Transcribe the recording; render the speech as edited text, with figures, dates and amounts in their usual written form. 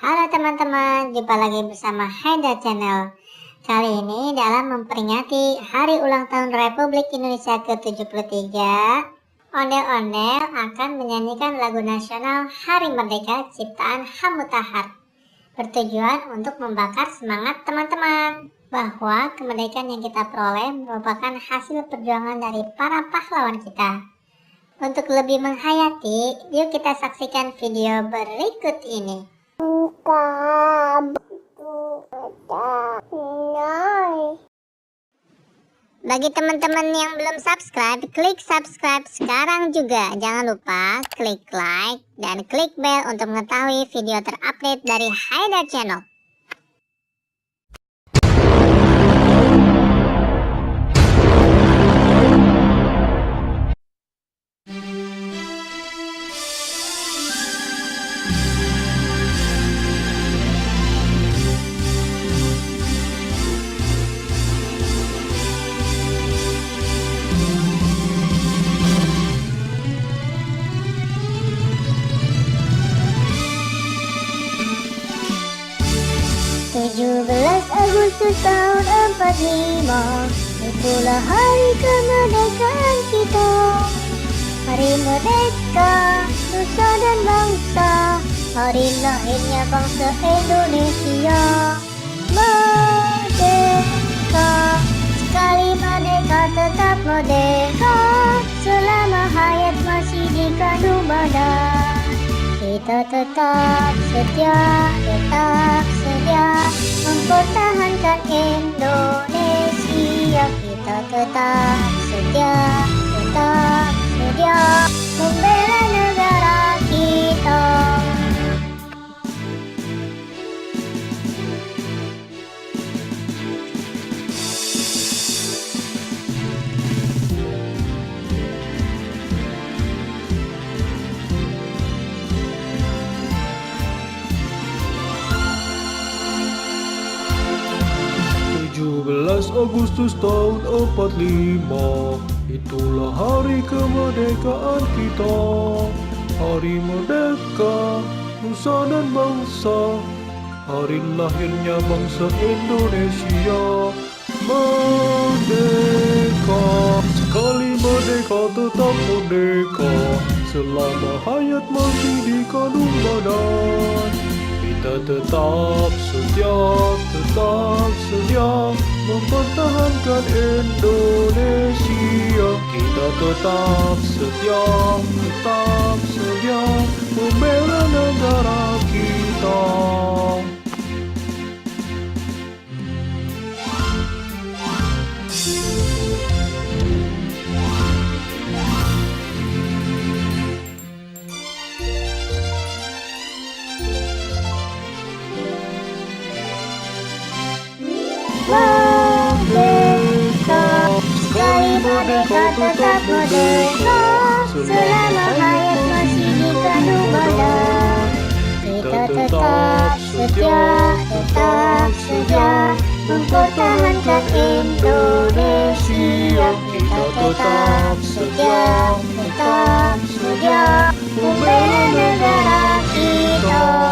Halo teman-teman, jumpa lagi bersama Haidar Channel. Kali ini dalam memperingati Hari Ulang Tahun Republik Indonesia ke-73, Ondel-ondel akan menyanyikan lagu nasional Hari Merdeka ciptaan Mutahar, bertujuan untuk membakar semangat teman-teman bahwa kemerdekaan yang kita peroleh merupakan hasil perjuangan dari para pahlawan kita. Untuk lebih menghayati, yuk kita saksikan video berikut ini. Bagi teman-teman yang belum subscribe, klik subscribe sekarang juga. Jangan lupa klik like dan klik bell untuk mengetahui video terupdate dari Haidar Channel. Agustus tahun 45, itulah hari kemerdekaan kita. Hari merdeka, nusa dan bangsa, hari lahirnya bangsa Indonesia. Merdeka, sekali merdeka tetap merdeka, selama hayat masih di kandung badan. Kita tetap setia mempertahankan Indonesia. Kita tetap setia membela negara kita. Agustus tahun 45, itulah hari kemerdekaan kita. Hari merdeka, nusa dan bangsa, hari lahirnya bangsa Indonesia. Merdeka, sekali merdeka tetap merdeka, selama hayat masih di kandung badan. Kita tetap setia mempertahankan Indonesia. Kita tetap setia membela negara kita. Merdeka tetap merdeka, selama hayat masih di kandung badan. Kita tetap setia mempertahankan Indonesia. Kita tetap setia membela negara kita.